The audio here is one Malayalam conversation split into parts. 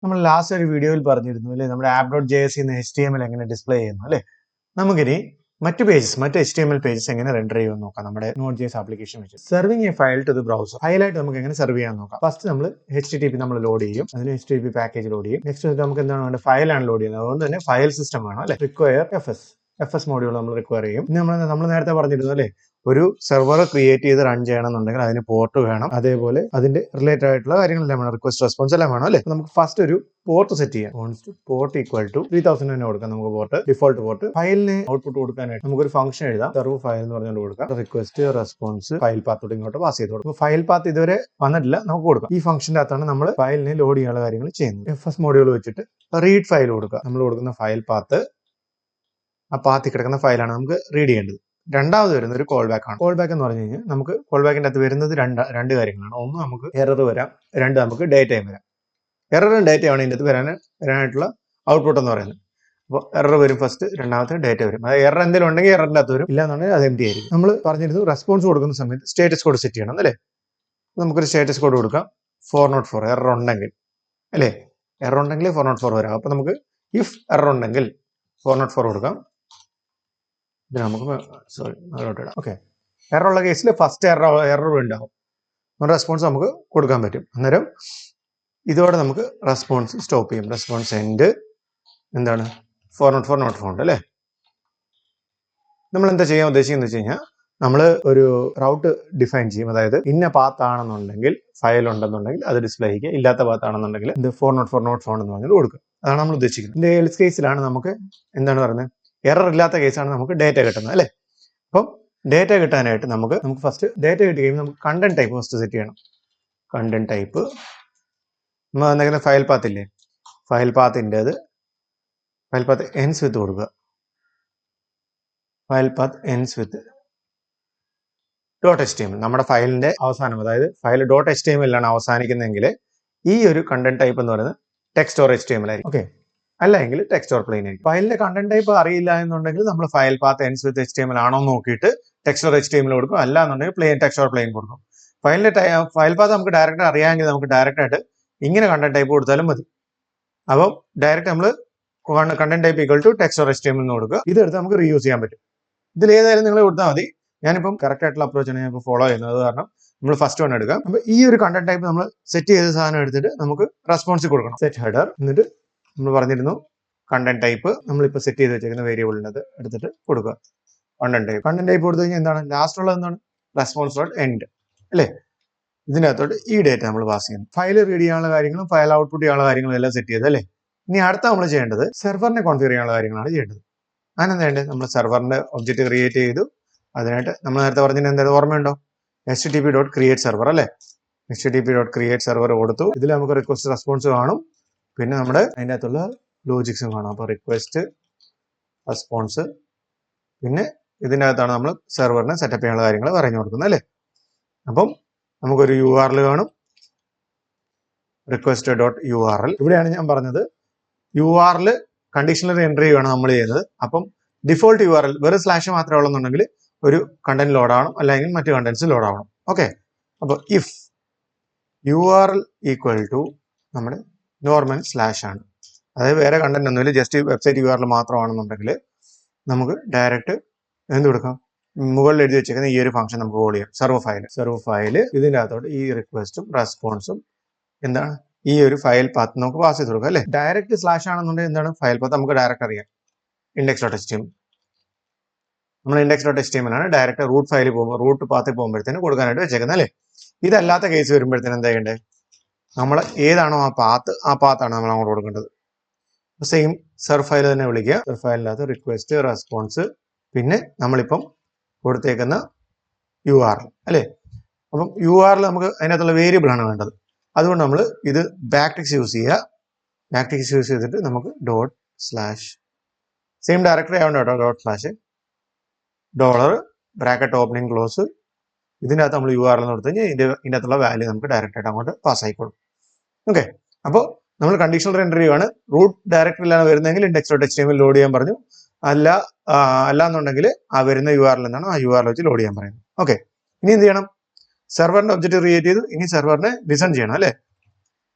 നമ്മൾ ലാസ്റ്റ് ഒരു വീഡിയോയിൽ പറഞ്ഞിരുന്നു അല്ലേ, നമ്മുടെ app.js ന്ന് HTML എങ്ങനെ ഡിസ്പ്ലേ ചെയ്യുന്നു അല്ലേ. നമുക്കിനി മറ്റ് HTML പേജസ് എങ്ങനെ റെൻഡർ ചെയ്യുമെന്ന് നോക്കാം. നമ്മുടെ Node.js ആപ്ലിക്കേഷൻ വെച്ച് serving a file to the browser ഫയലായിട്ട് നമുക്ക് എങ്ങനെ സെർവ് ചെയ്യാൻ നോക്കാം. ഫസ്റ്റ് നമ്മൾ HTTP നമ്മൾ ലോഡ് ചെയ്യും, അതിന് HTTP പാക്കേജ് ലോഡ് ചെയ്യും. നെക്സ്റ്റ് നമുക്ക് എന്താണ് വേണ്ടത്, ഫയലാണ് ലോഡ് ചെയ്യുന്നത്. അതുകൊണ്ട് തന്നെ ഫയൽ സിസ്റ്റം വേണം അല്ലെ. റിക്വയർ FS മോഡ്യൂൾ നമ്മൾ റിക്വയർ ചെയ്യും. പിന്നെ നമ്മൾ നേരത്തെ പറഞ്ഞിരുന്നു അല്ലേ, ഒരു സെർവർ ക്രിയേറ്റ് ചെയ്ത് റൺ ചെയ്യണമെന്നുണ്ടെങ്കിൽ അതിന് പോർട്ട് വേണം, അതേപോലെ അതിന്റെ റിലേറ്റഡ് ആയിട്ടുള്ള കാര്യങ്ങളെല്ലാം വേണം, റിക്വസ്റ്റ് റെസ്പോൺസ് എല്ലാം വേണം അല്ലേ. നമുക്ക് ഫസ്റ്റ് ഒരു പോർട്ട് സെറ്റ് ചെയ്യാം. പോർട്ട് ഈക്വൽ ടു 3000 തന്നെ കൊടുക്കാം നമുക്ക് പോർട്ട്, ഡിഫോൾട്ട് പോർട്ട്. ഫയലിന് ഔട്ട്പുട്ട് കൊടുക്കാനായിട്ട് നമുക്കൊരു ഫംഗ്ഷൻ എഴുതാം, സെർവ് ഫയൽ എന്ന് പറഞ്ഞുകൊണ്ട് കൊടുക്കാം. റിക്വസ്റ്റ് റെസ്പോൺസ് ഫയൽ പാത്തോട്ട് ഇങ്ങോട്ട് പാസ് ചെയ്ത് കൊടുക്കും. ഫയൽ പാത്ത് ഇതുവരെ വന്നിട്ടില്ല, നമുക്ക് കൊടുക്കാം. ഈ ഫംഗ്ഷന്റെ അകത്താണ് നമ്മൾ ഫയലിനെ ലോഡ് ചെയ്യാനുള്ള കാര്യങ്ങൾ ചെയ്യുന്നത്. FS മോഡ്യൂൾ വെച്ചിട്ട് റീഡ് ഫയൽ കൊടുക്കുക. നമ്മൾ കൊടുക്കുന്ന ഫയൽ പാത്ത്, ആ പാത്തിൽ കിടക്കുന്ന ഫയലാണ് നമുക്ക് റീഡ് ചെയ്യേണ്ടത്. രണ്ടാമത് വരുന്ന ഒരു കോൾ ബാക്ക് ആണ്. കോൾ ബാക്ക് എന്ന് പറഞ്ഞു കഴിഞ്ഞാൽ നമുക്ക് കോൾ ബാക്കിന്റെ അകത്ത് വരുന്നത് രണ്ട് കാര്യങ്ങളാണ്. ഒന്ന് നമുക്ക് എറർ വരാം, രണ്ട് നമുക്ക് ഡേറ്റയും വരാം. എററും ഡേറ്റയാണ് ഇതിൻ്റെ അകത്ത് വരാനായിട്ടുള്ള ഔട്ട്പുട്ട് എന്ന് പറയുന്നത്. അപ്പോൾ എറർ വരും ഫസ്റ്റ്, രണ്ടാമത്തെ ഡേറ്റ വരും. അതായത് എറർ എന്തെങ്കിലും ഉണ്ടെങ്കിൽ എററിൻ്റെ അകത്ത് വരും, ഇല്ലാന്നുണ്ടെങ്കിൽ അത് എംപ്റ്റി ആയിരിക്കും. നമ്മൾ പറഞ്ഞിരുന്നു റെസ്പോൺസ് കൊടുക്കുന്ന സമയത്ത് സ്റ്റേറ്റസ് കോഡ് സെറ്റ് ചെയ്യണം അല്ലേ. നമുക്കൊരു സ്റ്റേറ്റസ് കോഡ് കൊടുക്കാം, 404 എറർ ഉണ്ടെങ്കിൽ അല്ലേ. എറർ ഉണ്ടെങ്കിൽ 404 വരാം. അപ്പോൾ നമുക്ക് ഇഫ് എറർ ഉണ്ടെങ്കിൽ 404 കൊടുക്കാം. ഇത് നമുക്ക് ഇടാം. ഓക്കെ, എറർ ഉള്ള കേസിൽ ഫസ്റ്റ് എറർ ഉണ്ടാവും, റെസ്പോൺസ് നമുക്ക് കൊടുക്കാൻ പറ്റും. അന്നേരം ഇതോടെ നമുക്ക് റെസ്പോൺസ് സ്റ്റോപ്പ് ചെയ്യും. റെസ്പോൺസ് എൻഡ് എന്താണ്, 404 നോട്ട് ഫൗണ്ട് അല്ലേ. നമ്മൾ എന്താ ചെയ്യാൻ ഉദ്ദേശിക്കുന്നത് വെച്ച് കഴിഞ്ഞാൽ, നമ്മൾ ഒരു റൗട്ട് ഡിഫൈൻ ചെയ്യും. അതായത് ഇന്ന പാത്ത് ആണെന്നുണ്ടെങ്കിൽ ഫയൽ ഉണ്ടെന്നുണ്ടെങ്കിൽ അത് ഡിസ്പ്ലേ ചെയ്യുക, ഇല്ലാത്ത പാത്ത് ആണെന്നുണ്ടെങ്കിൽ ഇത് 404 നോട്ട് ഫൗണ്ട് എന്ന് പറഞ്ഞാൽ കൊടുക്കുക. അതാണ് നമ്മൾ ഉദ്ദേശിക്കുന്നത്. ഇതിന്റെ എൽസ് കേസിലാണ് നമുക്ക് എന്താണ് പറയുന്നത്, എറർ ഇല്ലാത്ത കേസാണ് നമുക്ക് ഡേറ്റ കിട്ടുന്നത് അല്ലേ. അപ്പം ഡേറ്റ കിട്ടാനായിട്ട് നമുക്ക് ഫസ്റ്റ് ഡേറ്റ കിട്ടി കഴിയുമ്പോൾ നമുക്ക് കണ്ടന്റ് ടൈപ്പ് ഫസ്റ്റ് സെറ്റ് ചെയ്യണം. കണ്ടന്റ് ടൈപ്പ് നമ്മൾ എന്തെങ്കിലും ഫയൽ പാത്ത് ഇല്ലേ, ഫയൽ പാത്തിൻ്റെത് ഫയൽ പാത്ത് എൻസ് വിത്ത് കൊടുക്കുക. ഫയൽ പാത്ത് എൻസ് വിത്ത് .html. നമ്മുടെ ഫയലിന്റെ അവസാനം, അതായത് ഫയൽ .html ആണ് അവസാനിക്കുന്നതെങ്കിൽ ഈ ഒരു കണ്ടന്റ് ടൈപ്പ് എന്ന് പറയുന്നത് ടെക്സ്റ്റ് ഓർ HTML ആയിരിക്കും. ഓക്കെ, അല്ലെങ്കിൽ ടെക്സ്റ്റ് ഓർ പ്ലെയിൻ ആയിരിക്കും. ഫയലിന്റെ കണ്ടന്റ് ടൈപ്പ് അറിയില്ല എന്നുണ്ടെങ്കിൽ നമ്മൾ ഫയൽ പാത്ത് എൻസ് വിത്ത് HTML ആണോ നോക്കിയിട്ട് ടെക്സ്റ്റ് ഓർ HTML കൊടുക്കും, അല്ല എന്നുണ്ടെങ്കിൽ പ്ലെയിൻ ടെക്സ്റ്റ് ഓർ പ്ലെയിൻ കൊടുക്കും. ഫയൽ പാത്ത് നമുക്ക് ഡയറക്റ്റ് അറിയാമെങ്കിൽ നമുക്ക് ഡയറക്റ്റ് ആയിട്ട് ഇങ്ങനെ കണ്ടന്റ് ടൈപ്പ് കൊടുത്താലും മതി. അപ്പം ഡയറക്റ്റ് നമ്മൾ content type equal to text or HTML എന്ന് കൊടുക്കുക. ഇതെടുത്ത് നമുക്ക് റീയൂസ് ചെയ്യാൻ പറ്റും. ഇതിൽ ഏതായാലും നിങ്ങൾ കൊടുത്താൽ മതി. ഞാനിപ്പം കറക്റ്റ് ആയിട്ടുള്ള അപ്രോച്ചാണ് ഞാൻ ഇപ്പോൾ ഫോളോ ചെയ്യുന്നത്, കാരണം നമ്മൾ ഫസ്റ്റ് വൺ എടുക്കാം. അപ്പൊ ഈ ഒരു കണ്ടന്റ് ടൈപ്പ് നമ്മൾ സെറ്റ് ചെയ്ത സാധനം എടുത്തിട്ട് നമുക്ക് റെസ്പോൺസ് കൊടുക്കണം. സെറ്റ് ഹെഡർ, എന്നിട്ട് നമ്മൾ പറഞ്ഞിരുന്നു കണ്ടന്റ് ടൈപ്പ് നമ്മളിപ്പോൾ സെറ്റ് ചെയ്ത് വെച്ചിരിക്കുന്ന വേരിയബിളിനത് എടുത്തിട്ട് കൊടുക്കുക. കണ്ടന്റ് ടൈപ്പ് കൊടുത്തു കഴിഞ്ഞാൽ എന്താണ് ലാസ്റ്റ് ഉള്ളത്, എന്താണ് റെസ്പോൺസ് ഡോട്ട് എൻഡ് അല്ലേ. ഇതിനകത്തോട്ട് ഈ ഡേറ്റ നമ്മൾ പാസ് ചെയ്യുന്നു. ഫയൽ റീഡ് ചെയ്യാനുള്ള കാര്യങ്ങളും ഫയൽ ഔട്ട്പുട്ട് ചെയ്യാനുള്ള കാര്യങ്ങളും എല്ലാം സെറ്റ് ചെയ്ത് അല്ലേ. ഇനി അടുത്ത നമ്മൾ ചെയ്യേണ്ടത് സെർവറിനെ കോൺഫിഗർ ചെയ്യാനുള്ള കാര്യങ്ങളാണ് ചെയ്യേണ്ടത്. അതിനെന്താ വേണ്ടത്, നമ്മൾ സെർവറിന്റെ ഒബ്ജക്റ്റ് ക്രിയേറ്റ് ചെയ്തു. അതിനായിട്ട് നമ്മൾ നേരത്തെ പറഞ്ഞതിന് എന്തായാലും ഓർമ്മയുണ്ടോ, http.create server അല്ലേ. http.create server കൊടുത്തു. ഇതിൽ നമുക്ക് റിക്വസ്റ്റ് റെസ്പോൺസ് കാണും, പിന്നെ നമ്മുടെ അതിൻ്റെ അകത്തുള്ള ലോജിക്സും കാണാം. അപ്പോൾ റിക്വസ്റ്റ് റെസ്പോൺസ്, പിന്നെ ഇതിൻ്റെ അകത്താണ് നമ്മൾ സെർവറിനെ സെറ്റപ്പ് ചെയ്യാനുള്ള കാര്യങ്ങൾ പറഞ്ഞു കൊടുക്കുന്നത് അല്ലേ. അപ്പം നമുക്കൊരു URL കാണും, request.url. ഇവിടെയാണ് ഞാൻ പറഞ്ഞത് URL കണ്ടീഷണൽ എൻട്രി ആണ് നമ്മൾ ചെയ്യുന്നത്. അപ്പം ഡിഫോൾട്ട് URL വെറും സ്ലാഷ് മാത്രമേ ഉള്ളെന്നുണ്ടെങ്കിൽ ഒരു കണ്ടന്റ് ലോഡ് ആവണം, അല്ലെങ്കിൽ മറ്റു കണ്ടന്റ്സ് ലോഡ് ആവണം. ഓക്കെ, അപ്പോൾ ഇഫ് URL ഈക്വൽ ടു നമ്മുടെ നോർമൽ സ്ലാഷ് ആണ്, അതായത് വേറെ കണ്ടന്റ് ഒന്നുമില്ല, ജസ്റ്റ് വെബ്സൈറ്റ് URL മാത്രമാണെന്നുണ്ടെങ്കിൽ നമുക്ക് ഡയറക്റ്റ് എന്ത് കൊടുക്കാം, മുകളിൽ എഴുതി വെച്ചേക്കുന്ന ഈ ഒരു ഫംഗ്ഷൻ നമുക്ക് കോൾ ചെയ്യാം, സെർവ് ഫയൽ. ഇതിൻ്റെ അകത്തോട്ട് ഈ റിക്വസ്റ്റും റെസ്പോൺസും എന്താണ് ഈ ഒരു ഫയൽ പാത്ത് നമുക്ക് പാസ് ചെയ്ത് കൊടുക്കാം അല്ലേ. ഡയറക്റ്റ് സ്ലാഷ് ആണെന്നുണ്ടെങ്കിൽ എന്താണ് ഫയൽ പാത്ത് നമുക്ക് ഡയറക്റ്റ് അറിയാം, index.html. നമ്മൾ index.html ആണ് ഡയറക്റ്റ് റൂട്ട് ഫയലിൽ പോകുമ്പോൾ റൂട്ട് പാത്തിൽ പോകുമ്പോഴത്തേനും കൊടുക്കാനായിട്ട് വെച്ചേക്കുന്നത് അല്ലേ. ഇതല്ലാത്ത കേസ് വരുമ്പോഴത്തേനും എന്താ ചെയ്യേണ്ടത്, നമ്മൾ ഏതാണോ ആ പാത്താണ് നമ്മൾ അങ്ങോട്ട് കൊടുക്കേണ്ടത്. സെയിം സെർവ് ഫയൽ തന്നെ വിളിക്കുക. സെർവ് ഫയലിനകത്ത് റിക്വസ്റ്റ് റെസ്പോൺസ്, പിന്നെ നമ്മളിപ്പം കൊടുത്തേക്കുന്ന URL അല്ലേ. അപ്പം URL നമുക്ക് അതിനകത്തുള്ള വേരിയബിൾ ആണ് വേണ്ടത്. അതുകൊണ്ട് നമ്മൾ ഇത് ബാക്ടിക്സ് യൂസ് ചെയ്യുക. ബാക്ടിക്സ് യൂസ് ചെയ്തിട്ട് നമുക്ക് ഡോട്ട് സ്ലാഷ്, സെയിം ഡയറക്ടറി ആവണ്ട കേട്ടോ, dot slash dollar bracket opening close. ഇതിനകത്ത് നമ്മൾ URL എന്ന് കൊടുത്തു കഴിഞ്ഞാൽ ഇതിൻ്റെ അകത്തുള്ള വാല്യൂ നമുക്ക് ഡയറക്റ്റ് ആയിട്ട് അങ്ങോട്ട് പാസ് ആയിക്കോളും. ഓക്കെ, അപ്പോൾ നമ്മൾ കണ്ടീഷണൽ റെൻഡർ ചെയ്യുകയാണ്. റൂട്ട് ഡയറക്ടറിയിലാണ് വരുന്നതെങ്കിൽ index.html ലോഡ് ചെയ്യാൻ പറഞ്ഞു, അല്ലാന്നുണ്ടെങ്കിൽ ആ വരുന്ന URL എന്താണ് ആ URL വെച്ച് ലോഡ് ചെയ്യാൻ പറയുന്നത്. ഓക്കെ, ഇനി എന്ത് ചെയ്യണം, സെർവറിന്റെ ഒബ്ജക്റ്റ് ക്രിയേറ്റ് ചെയ്തു, ഇനി സെർവറിനെ ലിസൺ ചെയ്യണം അല്ലേ.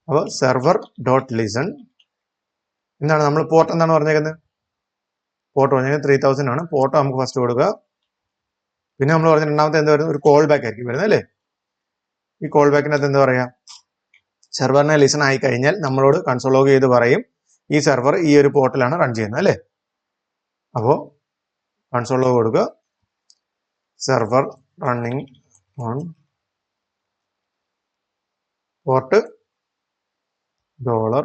അപ്പോൾ സെർവർ ഡോട്ട് ലിസൺ എന്താണ് നമ്മൾ പോർട്ട് എന്താണ് പറഞ്ഞേക്കുന്നത്? പോർട്ട് പറഞ്ഞേക്കുന്നത് 3000 ആണ്. പോർട്ട് നമുക്ക് ഫസ്റ്റ് കൊടുക്കുക. പിന്നെ നമ്മൾ പറഞ്ഞ രണ്ടാമത്തെ എന്താ വരുന്നത്? ഒരു കോൾ ബാക്ക് ആയിരിക്കും വരുന്നത് അല്ലേ? ഈ കോൾ ബാക്കിനകത്ത് എന്താ പറയാ? സെർവറിനെ ലിസൺ ആയി കഴിഞ്ഞാൽ നമ്മളോട് കൺസോൾ ലോഗ് ചെയ്ത് പറയും ഈ സെർവർ ഈ ഒരു പോർട്ടിലാണ് റൺ ചെയ്യുന്നത് അല്ലേ? അപ്പോൾ കൺസോൾ ലോഗ് കൊടുക്കുക. Server running on port $.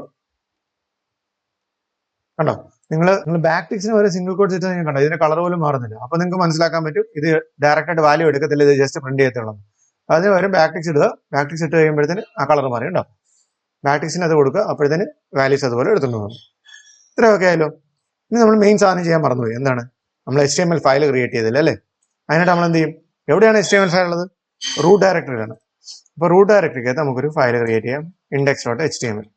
കണ്ടോ? നിങ്ങൾ ബാക്ക് ടിക്സിന് ഒരു സിംഗിൾ കോഡ് സെറ്റ് നിങ്ങൾ കണ്ടോ? ഇതിന്റെ കളർ പോലും മാറുന്നില്ല. അപ്പൊ നിങ്ങൾക്ക് മനസ്സിലാക്കാൻ പറ്റും ഇത് ഡയറക്റ്റ് ആയിട്ട് വാല്യൂ എടുക്കത്തില്ല, ഇത് ജസ്റ്റ് പ്രിന്റ് ചെയ്യത്തുള്ളൂ. അതിന് പകരം ബാക്ക് ടിക്സ് ഇടുക. ബാക്ക് ടിക്സ് ഇട്ട് കഴിയുമ്പോഴത്തേന് ആ കളർ മാറി ഉണ്ടോ? ബാക്ക് ടിക്സിന് അത് കൊടുക്കുക. അപ്പോഴത്തേന് വാല്യൂസ് അതുപോലെ എടുത്തുകൊണ്ട് പോകും. ഇത്രയൊക്കെ ആയാലോ? ഇനി നമ്മൾ മെയിൻ സാധനം ചെയ്യാൻ മറന്നുപോയി. എന്താണ്? നമ്മൾ HTML ഫയൽ ക്രിയേറ്റ് ചെയ്തില്ല അല്ലേ? അതിനായിട്ട് നമ്മൾ എന്ത് ചെയ്യും? എവിടെയാണ് HTML ഫയൽ ഉള്ളത്? റൂട്ട് ഡയറക്ടറിയിലാണ്. അപ്പോൾ റൂട്ട് ഡയറക്ടറിക്കകത്ത് നമുക്കൊരു ഫയൽ ക്രിയേറ്റ് ചെയ്യാം. index.html.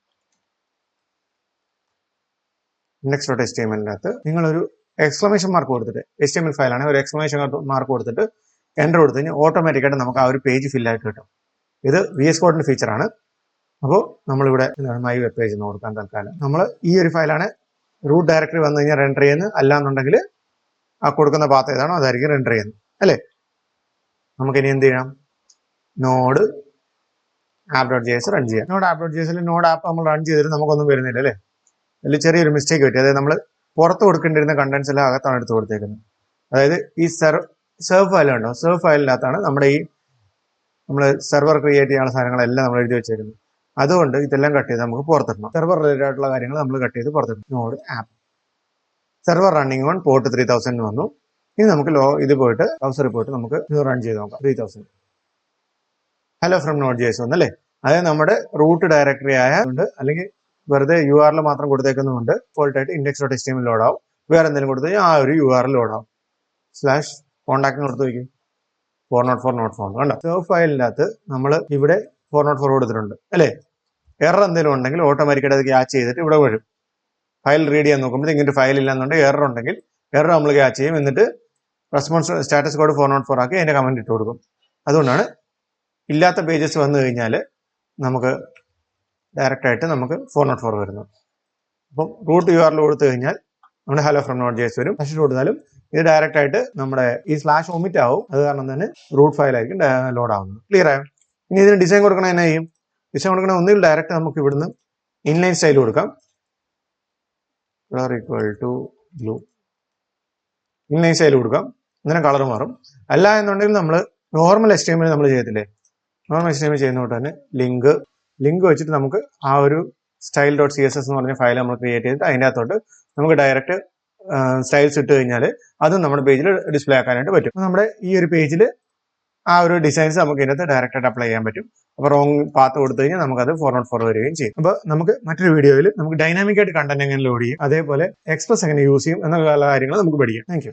index.html-നകത്ത് നിങ്ങളൊരു എക്സ്ക്ലമേഷൻ മാർക്ക് കൊടുത്തിട്ട്, HTML ഫയലാണ്, ഒരു എക്സ്ക്ലമേഷൻ മാർക്ക് കൊടുത്തിട്ട് എൻ്റർ കൊടുത്തു കഴിഞ്ഞാൽ ഓട്ടോമാറ്റിക്കായിട്ട് നമുക്ക് ആ ഒരു പേജ് ഫില്ലായിട്ട് കിട്ടും. ഇത് VS കോഡിന്റെ ഫീച്ചറാണ്. അപ്പോൾ നമ്മളിവിടെ മൈ വെബ് പേജ് എന്ന് കൊടുക്കാൻ തൽക്കാലം നമ്മൾ ഈ ഒരു ഫയലാണ് റൂട്ട് ഡയറക്ടറി വന്നു കഴിഞ്ഞാൽ റെൻഡർ ചെയ്യുന്നത്. അല്ലാന്നുണ്ടെങ്കിൽ ആ കൊടുക്കുന്ന പാത്ത് ഏതാണോ അതായിരിക്കും റെൻഡർ ചെയ്യുന്നത് അല്ലേ? നമുക്കിനി എന്ത് ചെയ്യണം? നോഡ് app.js റൺ ചെയ്യാം. നോഡ് app.jsൽ നോഡ് ആപ്പ് നമ്മൾ റൺ ചെയ്തിട്ട് നമുക്കൊന്നും വരുന്നില്ല അല്ലേ? അതിൽ ചെറിയൊരു മിസ്റ്റേക്ക് പറ്റി. അതായത് നമ്മൾ പുറത്ത് കൊടുക്കേണ്ടിരുന്ന കണ്ടന്റ്സ് എല്ലാം അകത്താണ് എടുത്ത് കൊടുത്തേക്കുന്നത്. അതായത് ഈ സെർവ് ഫയൽ ഉണ്ടോ? സെർവ് ഫയലിനകത്താണ് നമ്മുടെ ഈ നമ്മൾ സെർവർ ക്രിയേറ്റ് ചെയ്യാനുള്ള സാധനങ്ങളെല്ലാം നമ്മൾ എഴുതി വെച്ചേക്കുന്നത്. അതുകൊണ്ട് ഇതെല്ലാം കട്ട് ചെയ്ത് നമുക്ക് പുറത്തിടണം. സെർവർ റിലേറ്റഡ് ആയിട്ടുള്ള കാര്യങ്ങൾ നമ്മൾ കട്ട് ചെയ്ത് പുറത്തിടണം. Node app server running on port 3000 വന്നു. ഇനി നമുക്ക് ഇത് പോയിട്ട് ബ്രൗസറിൽ പോയിട്ട് നമുക്ക് റൺ ചെയ്ത് നോക്കാം. 3000 ഹലോ ഫ്രം Node.js വന്നല്ലേ? അതായത് നമ്മുടെ റൂട്ട് ഡയറക്ടറി ആയതുകൊണ്ട് അല്ലെങ്കിൽ വെറുതെ URL മാത്രം കൊടുത്തേക്കുന്നതുകൊണ്ട് ഫോൾട്ട് ആയിട്ട് index.html ലോഡ് ആവും. വേറെ എന്തെങ്കിലും കൊടുത്തു കഴിഞ്ഞാൽ ആ ഒരു URL ലോഡ് ആവും. /കോണ്ടാക്ട് കൊടുത്തു വയ്ക്കും. 404 നോട്ട് ഫൗണ്ട് കണ്ടോ? സെർവ് ഫയലിനകത്ത് നമ്മൾ ഇവിടെ 404 കൊടുത്തിട്ടുണ്ട് അല്ലേ? എറർ എന്തെങ്കിലും ഉണ്ടെങ്കിൽ ഓട്ടോമാറ്റിക്കായിട്ട് അത് ക്യാച്ച് ചെയ്തിട്ട് ഇവിടെ വരും. ഫയൽ റീഡ് ചെയ്യാൻ നോക്കുമ്പോൾ ഇങ്ങനത്തെ ഫയൽ ഇല്ലാന്നുണ്ടെങ്കിൽ എറർ ഉണ്ടെങ്കിൽ എറർ നമ്മൾ ക്യാച്ച് ചെയ്യും. എന്നിട്ട് റെസ്പോൺസ് സ്റ്റാറ്റസ് കോഡ് 404 ആക്കി അതിന്റെ കമന്റ് ഇട്ട് കൊടുക്കും. അതുകൊണ്ടാണ് ഇല്ലാത്ത പേജസ് വന്നു കഴിഞ്ഞാൽ നമുക്ക് ഡയറക്റ്റ് ആയിട്ട് നമുക്ക് 404 വരുന്നത്. അപ്പം റൂട്ട് URL കൊടുത്തു കഴിഞ്ഞാൽ നമ്മുടെ ഹലോ ഫ്രം Node.js വരും. / കൊടുത്താലും ഇത് ഡയറക്റ്റ് ആയിട്ട് നമ്മുടെ ഈ / ഒമിറ്റ് ആവും. അത് കാരണം തന്നെ റൂട്ട് ഫയൽ ആയിരിക്കും ലോഡ് ആവുന്നത്. ക്ലിയർ ആയോ? ഇനി ഇതിന് ഡിസൈൻ കൊടുക്കണം. എന്നാ ചെയ്യും? ഡിസൈൻ കൊടുക്കണ ഒന്നിൽ ഡയറക്റ്റ് നമുക്ക് ഇവിടുന്ന് ഇൻലൈൻ സ്റ്റൈൽ കൊടുക്കാം. Colour equal to blue. Inline style കൊടുക്കാം. അങ്ങനെ കളർ മാറും. അല്ല എന്നുണ്ടെങ്കിൽ നമ്മൾ നോർമൽ HTML നമ്മൾ ചെയ്യത്തില്ലേ? നോർമൽ HTML ചെയ്യുന്നതുകൊണ്ട് തന്നെ ലിങ്ക് വെച്ചിട്ട് നമുക്ക് ആ ഒരു style.css എന്ന് പറഞ്ഞ ഫയൽ നമ്മൾ ക്രിയേറ്റ് ചെയ്തിട്ട് അതിൻ്റെ അകത്തോട്ട് നമുക്ക് ഡയറക്റ്റ് സ്റ്റൈൽസ് ഇട്ട് കഴിഞ്ഞാൽ അതും നമ്മുടെ പേജിൽ ഡിസ്പ്ലേ ആക്കാനായിട്ട് പറ്റും. നമ്മുടെ ഈ ഒരു പേജിൽ ആ ഒരു ഡിസൈൻസ് നമുക്ക് ഇതിനകത്ത് ഡയറക്റ്റ് ആയിട്ട് അപ്ലൈ ചെയ്യാൻ പറ്റും. അപ്പോൾ റോങ് പാത്ത് കൊടുത്തു കഴിഞ്ഞാൽ നമുക്കത് 404 വരികയും ചെയ്യും. അപ്പോൾ നമുക്ക് മറ്റൊരു വീഡിയോയിൽ നമുക്ക് ഡൈനാമിക് ആയിട്ട് കണ്ടന്റ് എങ്ങനെ ലോഡ് ചെയ്യും, അതേപോലെ എക്സ്പ്രസ് എങ്ങനെ യൂസ് ചെയ്യും എന്നുള്ള കാര്യങ്ങൾ നമുക്ക് പഠിക്കാം. Thank you.